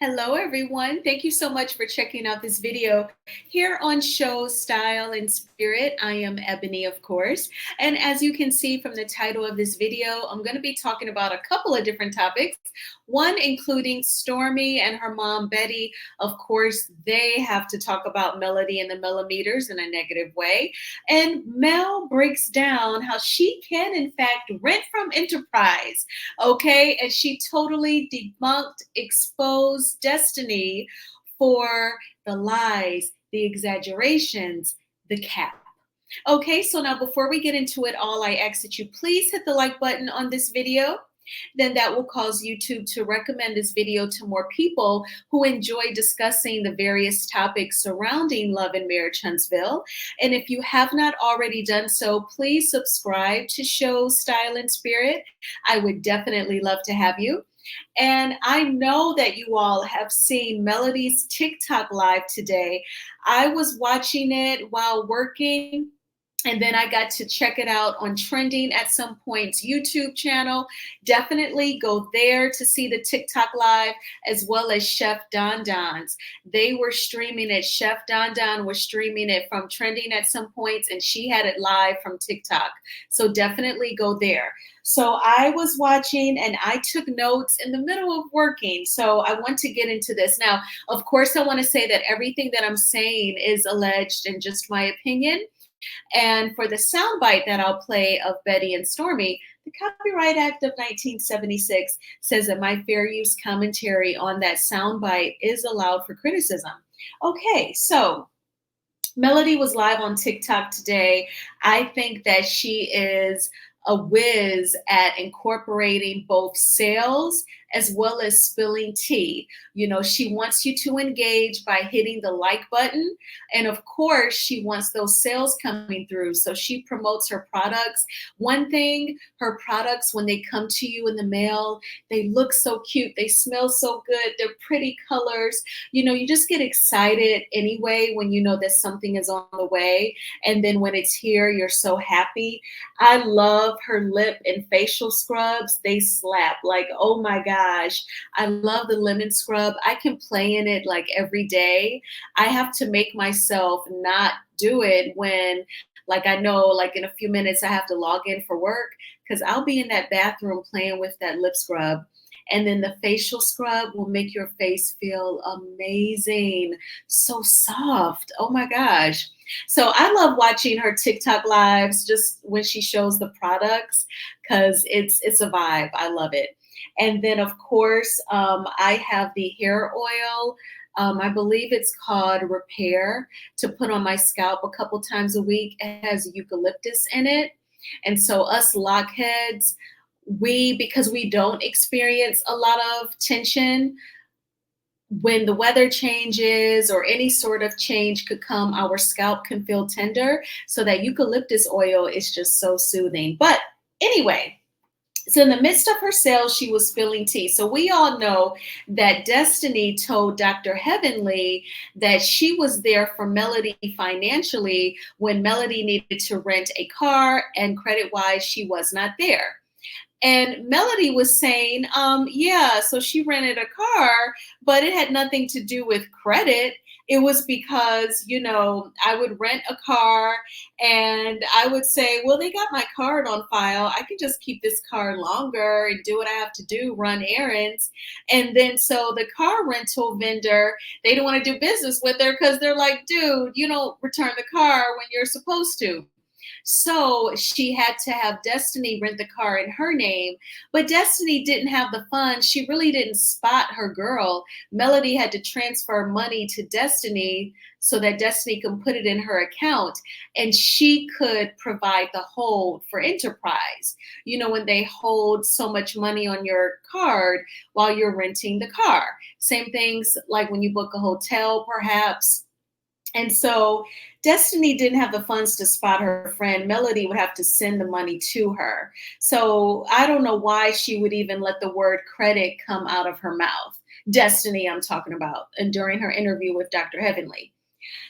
Hello, everyone. Thank you so much for checking out this video here on Show Style and Spirit. I am Ebony, of course. And as you can see from the title of this video, I'm going to be talking about a couple of different topics. One including Stormy and her mom, Betty. Of course, they have to talk about Melody and the Melometers in a negative way. And Mel breaks down how she can, in fact, rent from Enterprise. Okay. And she totally debunked, exposed Destiny for the lies, the exaggerations, the cap. Okay, so now before we get into it all, I ask that you please hit the like button on this video. Then that will cause YouTube to recommend this video to more people who enjoy discussing the various topics surrounding love and marriage Huntsville. And if you have not already done so, please subscribe to Show Style and Spirit. I would definitely love to have you. And I know that you all have seen Melody's TikTok live today. I was watching it while working, and then I got to check it out on Trending at some point's YouTube channel. Definitely go there to see the TikTok live, as well as Chef Don Don's. They were streaming it. Chef Don Don was streaming it from Trending at some points, and she had it live from TikTok. So definitely go there. So I was watching and I took notes in the middle of working. So I want to get into this. Now, of course, I want to say that everything that I'm saying is alleged and just my opinion. And for the soundbite that I'll play of Betty and Stormy, the Copyright Act of 1976 says that my fair use commentary on that soundbite is allowed for criticism. Okay, so Melody was live on TikTok today. I think that she is a whiz at incorporating both sales as well as spilling tea. You know, she wants you to engage by hitting the like button. And of course, she wants those sales coming through. So she promotes her products. One thing, her products, when they come to you in the mail, they look so cute. They smell so good. They're pretty colors. You know, you just get excited anyway when you know that something is on the way. And then when it's here, you're so happy. I love her lip and facial scrubs. They slap. Like, oh my gosh. I love the lemon scrub. I can play in it like every day. I have to make myself not do it when, like, I know like in a few minutes I have to log in for work, because I'll be in that bathroom playing with that lip scrub. And then the facial scrub will make your face feel amazing. So soft. Oh my gosh. So I love watching her TikTok lives just when she shows the products, because it's a vibe. I love it. And then, of course, I have the hair oil. I believe it's called Repair, to put on my scalp a couple times a week. It has eucalyptus in it. And so us lockheads, because we don't experience a lot of tension, when the weather changes or any sort of change could come, our scalp can feel tender. So that eucalyptus oil is just so soothing. But anyway, so in the midst of her sales, she was spilling tea. So we all know that Destiny told Dr. Heavenly that she was there for Melody financially when Melody needed to rent a car, and credit-wise, she was not there. And Melody was saying, yeah, so she rented a car, but it had nothing to do with credit. It was because, you know, I would rent a car and I would say, well, they got my card on file. I can just keep this car longer and do what I have to do, run errands. And then so the car rental vendor, they don't want to do business with her because they're like, dude, you don't return the car when you're supposed to. So she had to have Destiny rent the car in her name, but Destiny didn't have the funds. She really didn't spot her girl. Melody had to transfer money to Destiny so that Destiny can put it in her account, and she could provide the hold for Enterprise. You know, when they hold so much money on your card while you're renting the car. Same things like when you book a hotel, perhaps. And so Destiny didn't have the funds to spot her friend. Melody would have to send the money to her. So I don't know why she would even let the word credit come out of her mouth. Destiny, I'm talking about, and during her interview with Dr. Heavenly.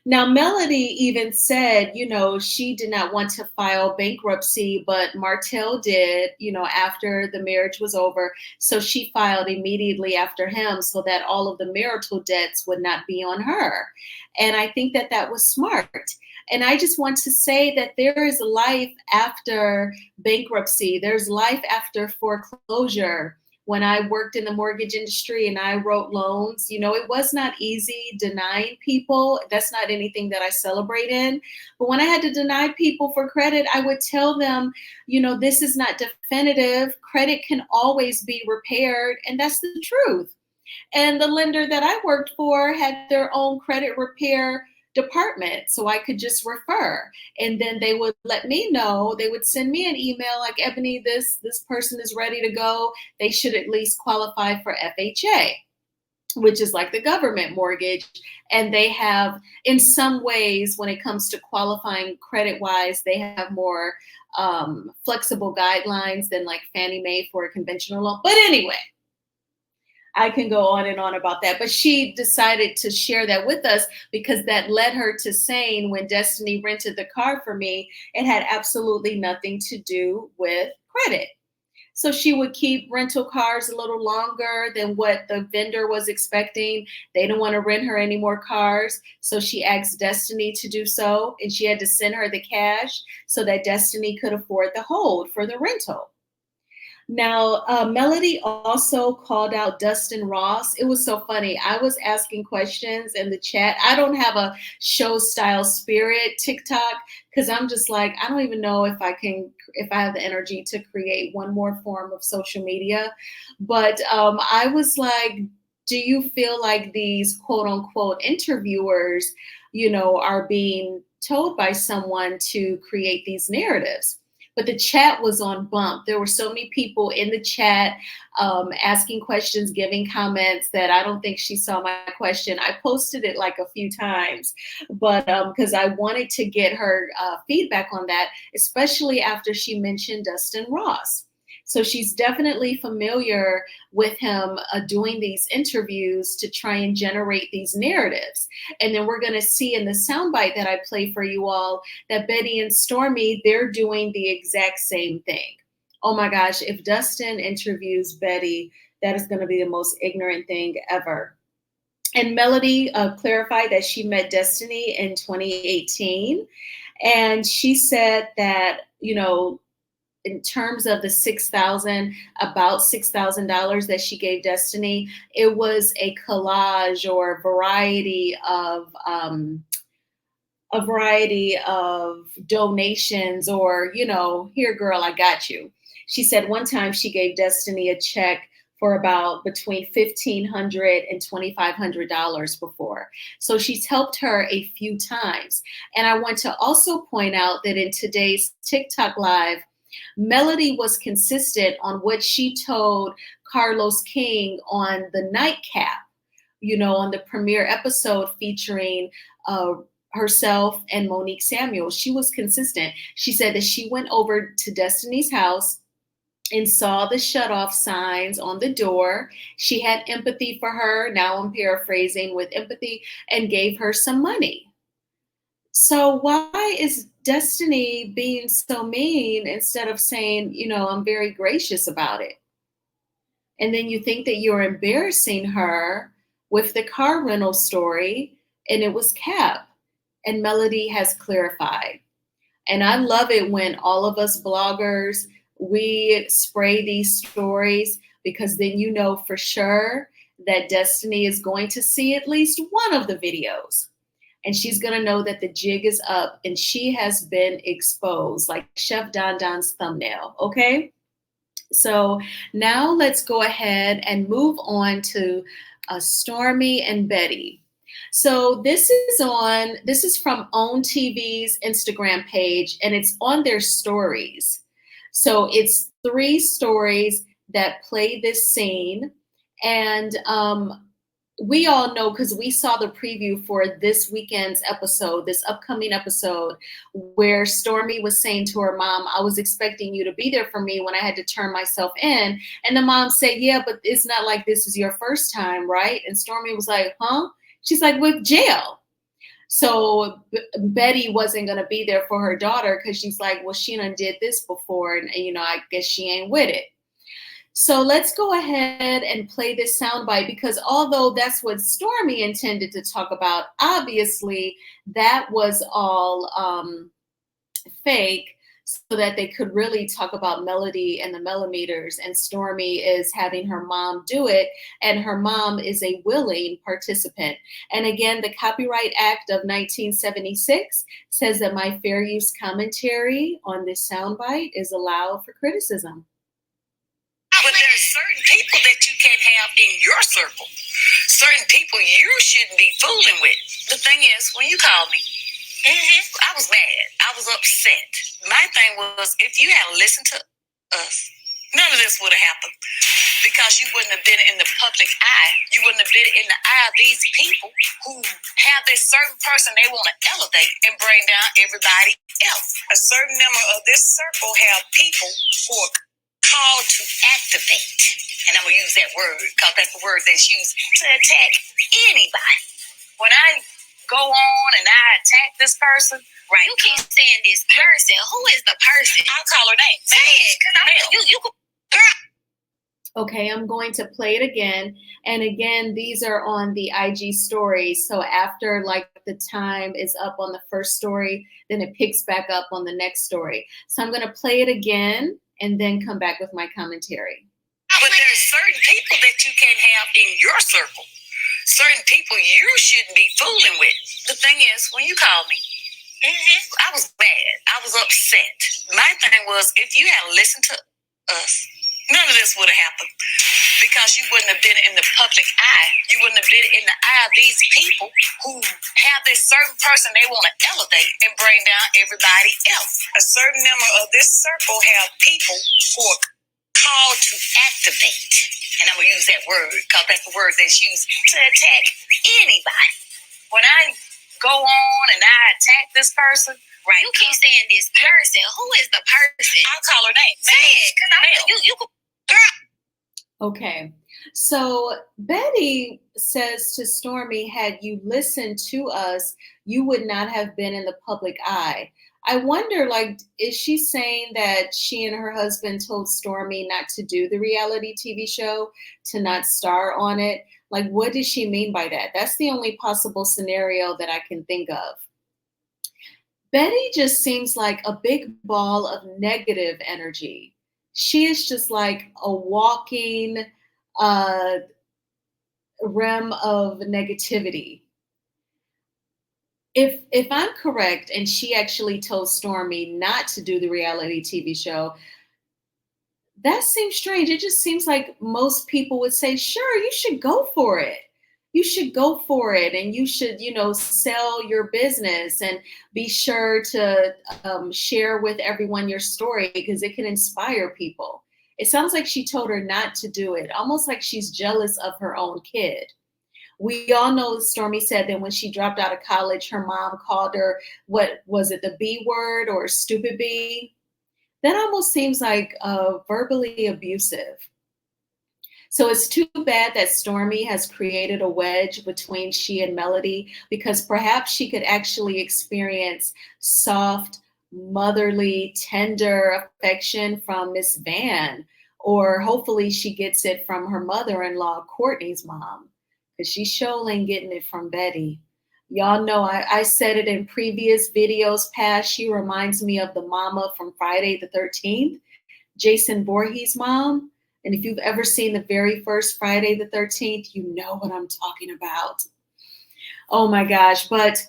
Now, Melody even said, she did not want to file bankruptcy, but Martell did, after the marriage was over. So she filed immediately after him so that all of the marital debts would not be on her. And I think that that was smart. And I just want to say that there is life after bankruptcy, there's life after foreclosure. When I worked in the mortgage industry and I wrote loans, it was not easy denying people. That's not anything that I celebrate in. But when I had to deny people for credit, I would tell them, this is not definitive. Credit can always be repaired. And that's the truth. And the lender that I worked for had their own credit repair department. So I could just refer. And then they would let me know, they would send me an email like, Ebony, this person is ready to go. They should at least qualify for FHA, which is like the government mortgage. And they have, in some ways, when it comes to qualifying credit wise, they have more flexible guidelines than like Fannie Mae for a conventional loan. But anyway, I can go on and on about that, but she decided to share that with us because that led her to saying when Destiny rented the car for me, it had absolutely nothing to do with credit. So she would keep rental cars a little longer than what the vendor was expecting. They didn't want to rent her any more cars. So she asked Destiny to do so, and she had to send her the cash so that Destiny could afford the hold for the rental. Now, Melody also called out Dustin Ross. It was so funny. I was asking questions in the chat. I don't have a show style spirit TikTok because I'm just like, I don't even know if I have the energy to create one more form of social media. But I was like, do you feel like these quote unquote interviewers, are being told by someone to create these narratives? But the chat was on bump. There were so many people in the chat asking questions, giving comments that I don't think she saw my question. I posted it like a few times, but because I wanted to get her feedback on that, especially after she mentioned Dustin Ross. So she's definitely familiar with him doing these interviews to try and generate these narratives. And then we're going to see in the soundbite that I play for you all that Betty and Stormy, they're doing the exact same thing. Oh my gosh, if Dustin interviews Betty, that is going to be the most ignorant thing ever. And Melody clarified that she met Destiny in 2018. And she said that, in terms of the about $6,000 that she gave Destiny, it was a collage or a variety of donations or, here, girl, I got you. She said one time she gave Destiny a check for about between $1,500 and $2,500 before. So she's helped her a few times. And I want to also point out that in today's TikTok live, Melody was consistent on what she told Carlos King on the nightcap, on the premiere episode featuring herself and Monique Samuel. She was consistent. She said that she went over to Destiny's house and saw the shutoff signs on the door. She had empathy for her. Now I'm paraphrasing with empathy, and gave her some money. So why is Destiny being so mean instead of saying, I'm very gracious about it? And then you think that you're embarrassing her with the car rental story, and it was Cap. And Melody has clarified. And I love it when all of us bloggers, we spray these stories, because then you know for sure that Destiny is going to see at least one of the videos. And she's going to know that the jig is up and she has been exposed, like Chef Don Don's thumbnail. Okay. So now let's go ahead and move on to Stormy and Betty. So this is from OWN TV's Instagram page, and it's on their stories. So it's 3 stories that play this scene. And we all know, because we saw the preview for this weekend's episode, this upcoming episode, where Stormy was saying to her mom, I was expecting you to be there for me when I had to turn myself in. And the mom said, yeah, but it's not like this is your first time, right? And Stormy was like, huh? She's like, with jail. So Betty wasn't going to be there for her daughter because she's like, well, she done did this before, and I guess she ain't with it. So let's go ahead and play this soundbite, because although that's what Stormy intended to talk about, obviously that was all fake, so that they could really talk about Melody and the Melometers. And Stormy is having her mom do it, and her mom is a willing participant. And again, the Copyright Act of 1976 says that my fair use commentary on this soundbite is allowed for criticism. But there are certain people that you can't have in your circle. Certain people you shouldn't be fooling with. The thing is, when you called me, I was mad. I was upset. My thing was, if you had listened to us, none of this would have happened. Because you wouldn't have been in the public eye. You wouldn't have been in the eye of these people who have this certain person they want to elevate and bring down everybody else. A certain number of this circle have people who are called to activate. And I'm going to use that word because that's the word that's used to attack anybody. When I go on and I attack this person, right? You keep saying this person. Who is the person? I'll call her name. Say it, because you girl. Okay, I'm going to play it again. And again, these are on the IG stories. So after like the time is up on the first story, then it picks back up on the next story. So I'm going to play it again and then come back with my commentary. But there are certain people that you can't have in your circle. Certain people you shouldn't be fooling with. The thing is, when you called me, I was mad. I was upset. My thing was, if you had listened to us, none of this would have happened. Because you wouldn't have been in the public eye. You wouldn't have been in the eye of these people who have this certain person they want to elevate and bring down everybody else. A certain number of this circle have people who are called to activate. And I'm going to use that word because that's the word that's used to attack anybody. When I go on and I attack this person, right? You keep saying this person. Who is the person? I'll call her name. Say it, because you girl. Okay, so Betty says to Stormy, had you listened to us, you would not have been in the public eye. I wonder, like, is she saying that she and her husband told Stormy not to do the reality TV show, to not star on it? Like, what does she mean by that? That's the only possible scenario that I can think of. Betty just seems like a big ball of negative energy. She is just like a walking realm of negativity. If I'm correct, and she actually told Stormy not to do the reality TV show, that seems strange. It just seems like most people would say, sure, you should go for it. You should go for it, and you should, sell your business and be sure to share with everyone your story because it can inspire people. It sounds like she told her not to do it, almost like she's jealous of her own kid. We all know Stormy said that when she dropped out of college, her mom called her, what was it, the B word or stupid B? That almost seems like verbally abusive. So it's too bad that Stormy has created a wedge between she and Melody, because perhaps she could actually experience soft, motherly, tender affection from Miss Van, or hopefully she gets it from her mother-in-law, Courtney's mom, because she sure ain't getting it from Betty. Y'all know I said it in previous videos past. She reminds me of the mama from Friday the 13th, Jason Voorhees' mom. And if you've ever seen the very first Friday the 13th, you know what I'm talking about. Oh my gosh. But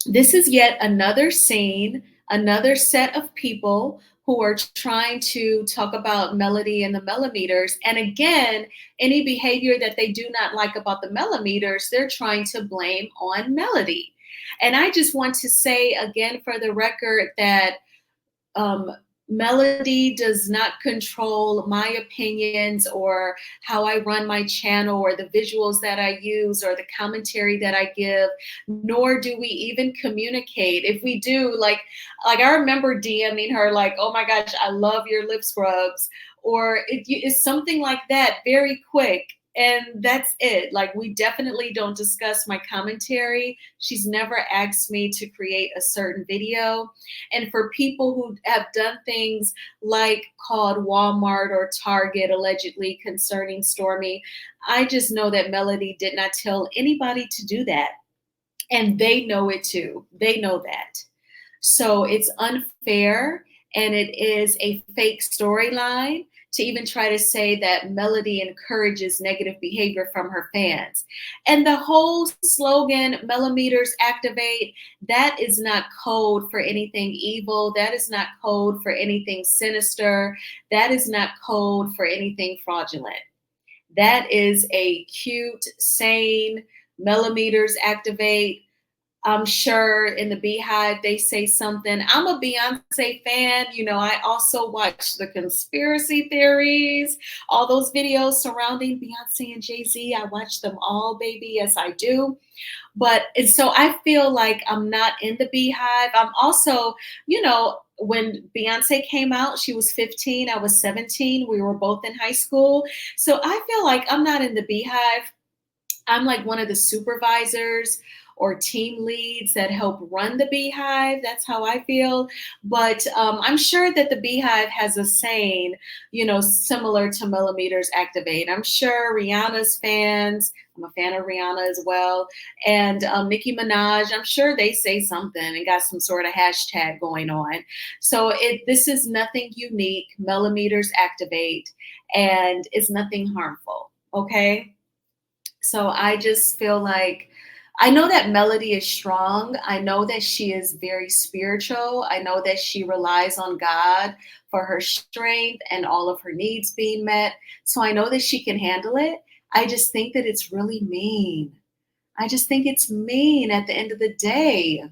this is yet another scene, another set of people who are trying to talk about Melody and the Melometers. And again, any behavior that they do not like about the Melometers, they're trying to blame on Melody. And I just want to say again for the record that Melody does not control my opinions or how I run my channel or the visuals that I use or the commentary that I give, nor do we even communicate. If we do, like I remember DMing her like, oh my gosh, I love your lip scrubs, or it's something like that, very quick. And that's it. Like, we definitely don't discuss my commentary. She's never asked me to create a certain video. And for people who have done things like called Walmart or Target allegedly concerning Stormy, I just know that Melody did not tell anybody to do that. And they know it too. They know that. So it's unfair, and it is a fake storyline to even try to say that Melody encourages negative behavior from her fans. And the whole slogan, Melometers activate, that is not code for anything evil. That is not code for anything sinister. That is not code for anything fraudulent. That is a cute, sane, Melometers activate. I'm sure in the Beehive they say something. I'm a Beyonce fan. You know, I also watch the conspiracy theories, all those videos surrounding Beyonce and Jay-Z. I watch them all, baby. Yes, I do. But and so I feel like I'm not in the Beehive. I'm also, you know, when Beyonce came out, she was 15, I was 17. We were both in high school. So I feel like I'm not in the Beehive. I'm like one of the supervisors or team leads that help run the Beehive. That's how I feel. But I'm sure that the Beehive has a saying, you know, similar to Melometers Activate. I'm sure Rihanna's fans, I'm a fan of Rihanna as well, and Nicki Minaj, I'm sure they say something and got some sort of hashtag going on. So this is nothing unique. Melometers Activate, and it's nothing harmful. Okay. So I just feel like I know that Melody is strong. I know that she is very spiritual. I know that she relies on God for her strength and all of her needs being met. So I know that she can handle it. I just think that it's really mean. I just think it's mean at the end of the day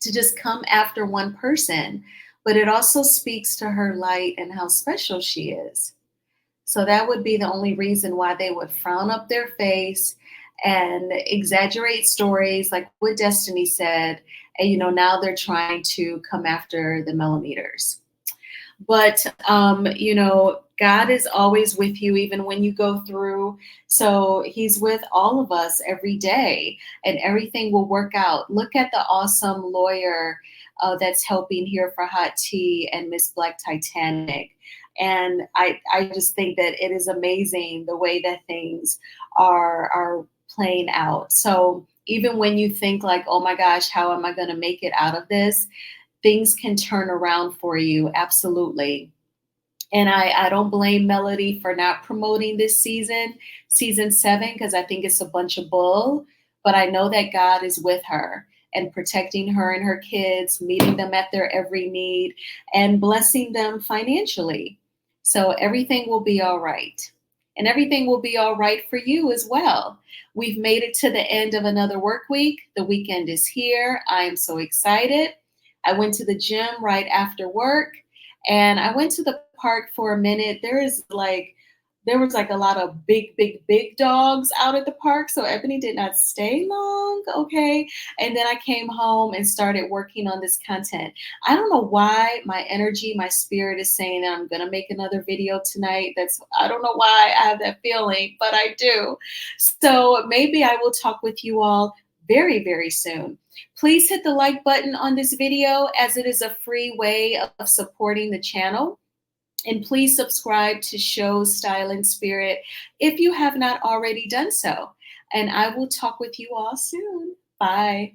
to just come after one person. But it also speaks to her light and how special she is. So that would be the only reason why they would frown up their face and exaggerate stories like what Destiny said. And, you know, now they're trying to come after the Melometers. But, you know, God is always with you, even when you go through. So he's with all of us every day, and everything will work out. Look at the awesome lawyer that's helping here for Hot Tea and Miss Black Titanic. And I just think that it is amazing the way that things are playing out. So even when you think like, oh my gosh, how am I going to make it out of this? Things can turn around for you. Absolutely. And I don't blame Melody for not promoting this season 7, because I think it's a bunch of bull. But I know that God is with her and protecting her and her kids, meeting them at their every need, and blessing them financially. So everything will be all right. And everything will be all right for you as well. We've made it to the end of another work week. The weekend is here. I am so excited. I went to the gym right after work, and I went to the park for a minute. There was like a lot of big dogs out at the park. So Ebony did not stay long. Okay. And then I came home and started working on this content. I don't know why my energy, my spirit is saying that I'm going to make another video tonight. I don't know why I have that feeling, but I do. So maybe I will talk with you all very, very soon. Please hit the like button on this video, as it is a free way of supporting the channel. And please subscribe to Show Style and Spirit if you have not already done so. And I will talk with you all soon. Bye.